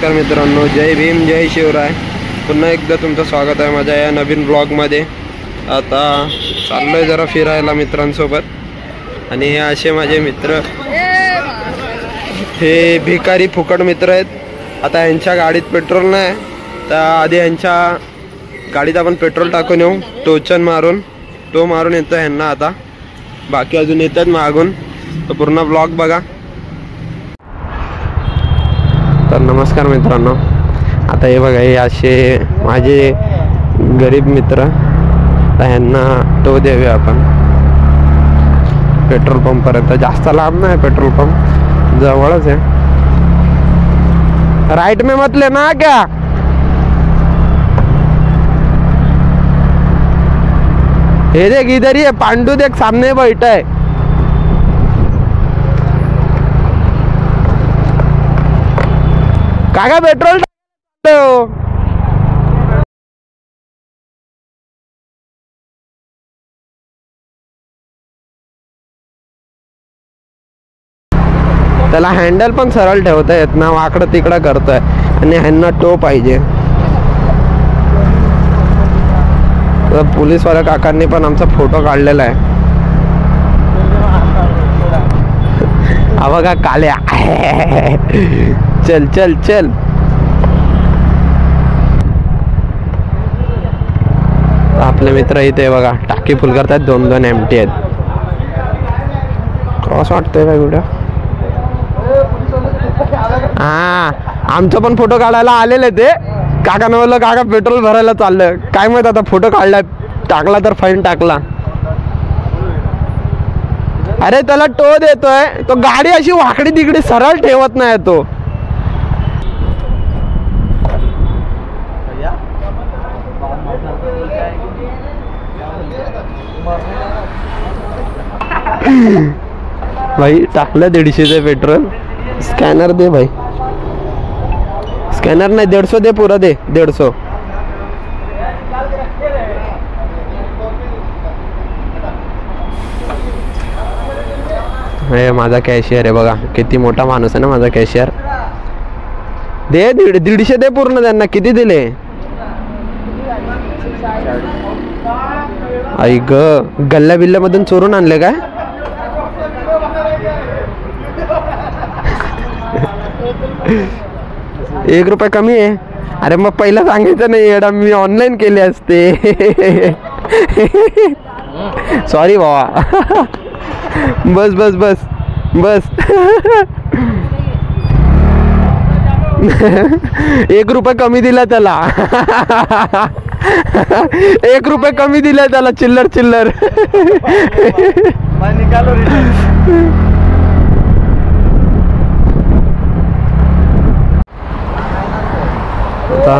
नमस्कार मित्रांनो, जय भीम जय शिवराय। पुन्हा एकदा तुमचं स्वागत आहे माझ्या या नवीन ब्लॉगमध्ये। आता चाललोय जरा फिरायला मित्रांसोबत आणि हे असे माझे मित्र, हे भिकारी फुकट मित्र आहेत। आता यांच्या गाडीत पेट्रोल नाही, तर आधी यांच्या गाडीत आपण पेट्रोल टाकून येऊ, टोचन मारून येतो ह्यांना। आता बाकी अजून येतात मागून, तर पूर्ण ब्लॉग बघा। तर नमस्कार मित्रांनो, आता हे बघा, हे असे माझे गरीब मित्र, तर ह्यांना टो देऊया आपण पेट्रोल पंपपर्यंत। जास्त लांब नाही पेट्रोल पंप, जवळच आहे। राइट में मत लेना क्या? ये देख इधर ही है, पांडू देख सामने बैठा है। काका पेट्रोल त्याला हँडल पण सरळ ठेवता येत ना, वाकडं तिकडं करतोय आणि ह्यांना टो पाहिजे। पोलीसवाल्या काकांनी पण आमचा फोटो काढलेला आहे। हा बघा काल्या, चल चल चल। आपले मित्र इथे बघा टाकी फुल करतात, 2-2 एमटी आहेत। कसं वाटतंय काय व्हिडिओ? हा, आमचा पण फोटो काढायला आलेले ते काकानं बोललं काका पेट्रोल भरायला चाललं, काय माहित आता फोटो काढला, टाकला तर फाईन टाकला। अरे त्याला टो देतोय, तो गाडी अशी वाकडी तिकडी सरळ ठेवत नाही तो। भाई टाकलं 150चे पेट्रोल। स्कॅनर दे भाई, स्कॅनर नाही 150 दे, पुरा दे 150। हे माझा कॅशियर आहे बघा, किती मोठा माणूस आहे ना माझा कॅशियर। दे 150 दे पूर्ण त्यांना। किती दिले? आई ग, गल्ल्या बिल्ल्या मधून चोरून आणले काय? ₹1 कमी आहे। अरे मग पहिला सांगायचं नाही एवढा, मी ऑनलाईन केले असते। सॉरी बाबा। बस बस बस बस। ₹1 कमी दिला त्याला। ₹1 कमी दिला त्याला, चिल्लर चिल्लर। आता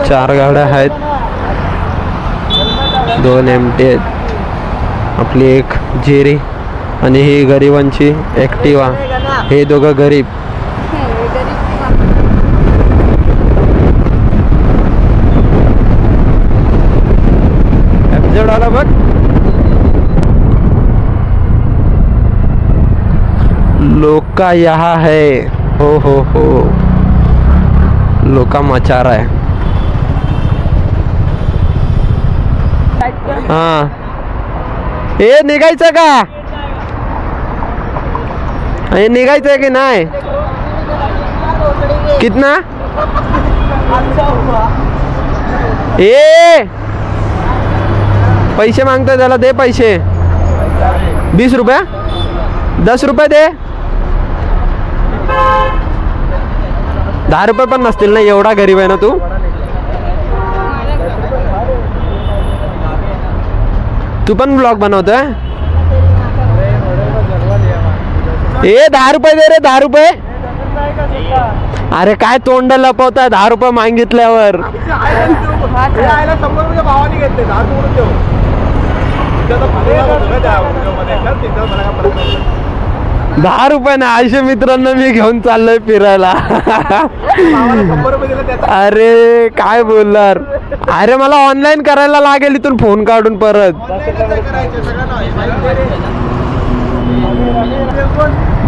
4 गाड्या आहेत, 2 एमटी आहेत, आपली एक जेरी आणि ही गरिबांची ॲक्टिवा। हे दोघं गरीब। एपिसोड आला बघ। लोका यहाँ है, हो हो हो, लोका मचा रहा है। हाँ, हे निघायचं का? हे निघायचं आहे की नाही? कितना? ए पैसे मागतोय त्याला, दे पैसे। 20 रुपये, 10 रुपये दे। 10 रुपये पण नसतील ना, एवढा गरीब आहे ना तू? तू पण ब्लॉग बनवतोय? ए 10 रुपये दे रे, 10 रुपये। अरे काय तोंड लपवताय 10 रुपये मागितल्यावर? 10 रुपये ना, अशा मित्रांना मी घेऊन चाललोय फिरायला। अरे काय बोलणार? अरे मला ऑनलाईन करायला लागेल इथून फोन काढून परत।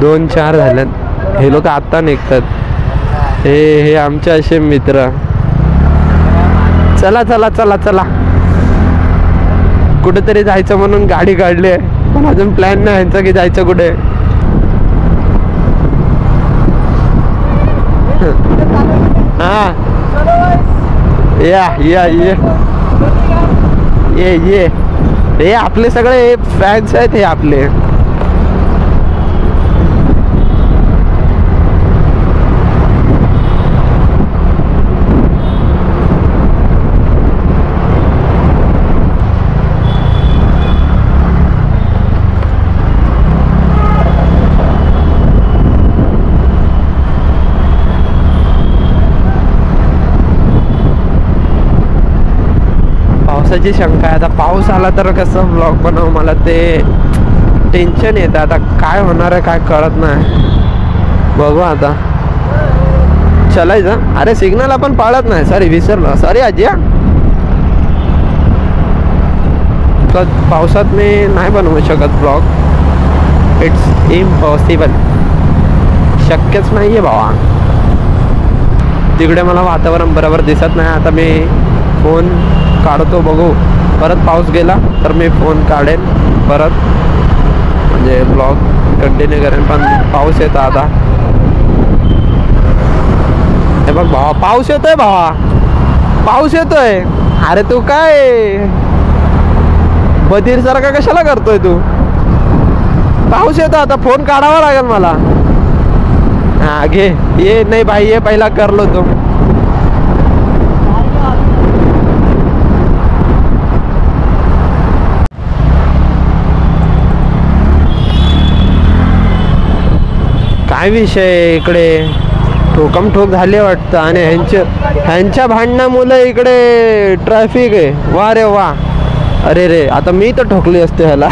2-4 झाल्यात, हे लोक आता निघतात। हे आमचे असे मित्र. चला चला चला चला, कुठेतरी जायचं म्हणून गाडी काढली आहे, पण अजून प्लॅन नाही यांचा की जायचं कुठे. हा या या ये हे आपले सगळे फॅन्स आहेत, हे आपले. पावसाची शंका आहे. आता पाऊस आला तर कसं ब्लॉग बनव, मला ते टेन्शन येतं. आता काय होणार आहे काय कळत नाही, बघू आता. चलायचं. अरे सिग्नल आपण पाळत नाही, सॉरी विसरलो, सॉरी आजी. पावसात मी नाही बनवू शकत ब्लॉग, इट्स इम्पॉसिबल, शक्यच नाही आहे भावा. तिकडे मला वातावरण बरोबर दिसत नाही. आता मी फोन काढतो, बघू. परत पाऊस गेला तर मी फोन काढेन परत, म्हणजे ब्लॉग कंटिन्यू करेन. पण पाऊस येतो आता. हे बघ भावा, पाऊस येतोय भावा, पाऊस येतोय. अरे तू काय बधीर सारखा कशाला करतोय तू? पाऊस येतो आता, फोन काढावा लागेल मला. हा घे, ये नाही भाई, ये पहिला करलो तो. काय विषय इकडे, ठोकम ठोक झाले वाटतं. आणि ह्यांच्या भांडणामुळे इकडे ट्रॅफिक आहे. वा रे वा. अरे रे, आता मी तर ठोकली असते ह्याला.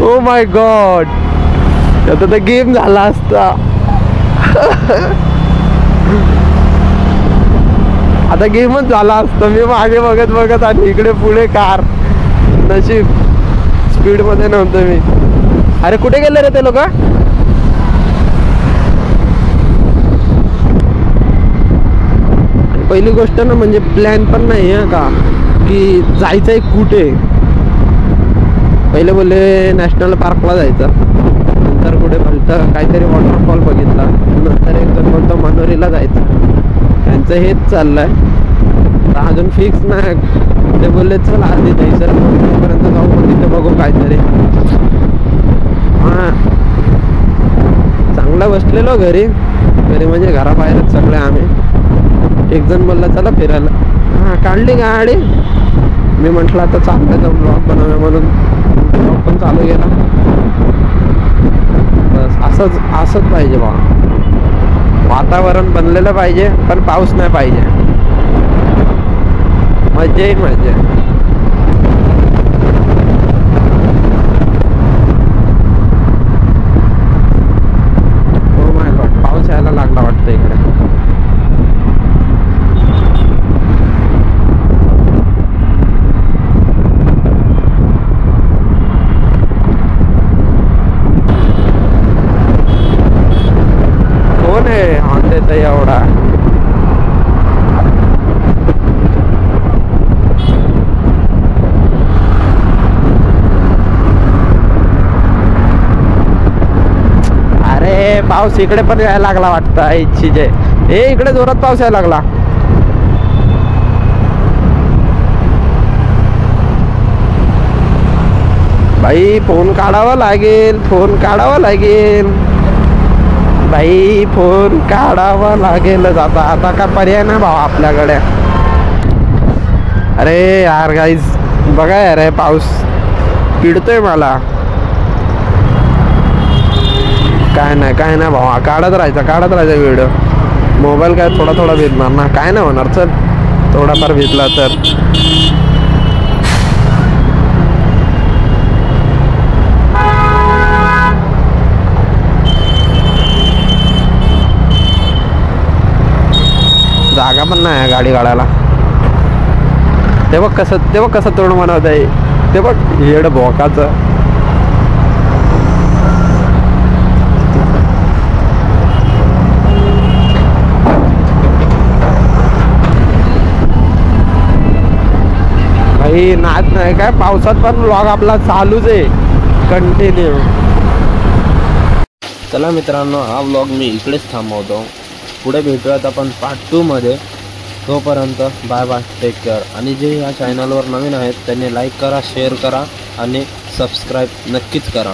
ओ माय गॉड, आता तर गेम झाला असता. आता गेमच झाला असतं. मी मागे बघत बघत आणि इकडे पुढे कार. नशीब स्पीड मध्ये नव्हतं मी. अरे कुठे गेले रे ते लोक? पहिली गोष्ट ना, म्हणजे प्लॅन पण नाही आहे का की जायचंय कुठे. पहिले बोलले नॅशनल पार्कला जायचं, नंतर कुठे बोलतं काहीतरी वॉटरफॉल बघितला, नंतर एक जण बोलतो मनोरीला जायचं. त्यांचं हेच चाललंय, अजून फिक्स नाही. ते बोलले चल आधी पर्यंत जाऊ, मग तिथे बघू काहीतरी. हा चांगला बसलेलो घरी म्हणजे घराबाहेरच सगळे आम्ही. एक जण बोलला चला फिरायला, हा काढली गाडी. मी म्हटलं आता चाललं जाऊ ब्लॉग बनवूया म्हणून ब्लॉग पण चालू केला. बस असंच पाहिजे बा, वातावरण बनलेलं पाहिजे पण पाऊस नाही पाहिजे. मजा येईल मजा. ओ माय गॉड, पाऊस यायला लागला वाटतं इकडे. कोण आहे हॉर्न देत एवढा? पाऊस इकडे पण यायला लागला वाटतं. इच्छी जे हे इकडे जोरात पाऊस यायला लागला. भाई फोन काढावा लागेल, फोन काढावा लागेल भाई, फोन काढावा लागेलच आता. आता का पर्याय ना भाऊ आपल्याकडे. अरे यार गाईज बघा यार, हे पाऊस पिडतोय मला. काय नाही भावा, काढत राहायचा व्हिडिओ. मोबाईल काय थोडा थोडा भिजणार ना, काय नाही होणार. चल थोडाफार भिजला तर. जागा पण नाही गाडी काढायला. ते बघ कसं तोंड बनवत आहे, ते बघ येड भोकाचं. भाई नाच नाही काय, पावसात पण व्लॉग आपला चालूच आहे कंटिन्यू. चला मित्रांनो, हा व्लॉग मी इकडेच थांबवतो. पुढे भेटूयात आपण पार्ट 2 मध्ये. तोपर्यंत बाय बाय, टेक केअर. आणि जे या चॅनलवर नवीन आहेत त्यांनी लाईक करा, शेअर करा आणि सबस्क्राईब नक्कीच करा.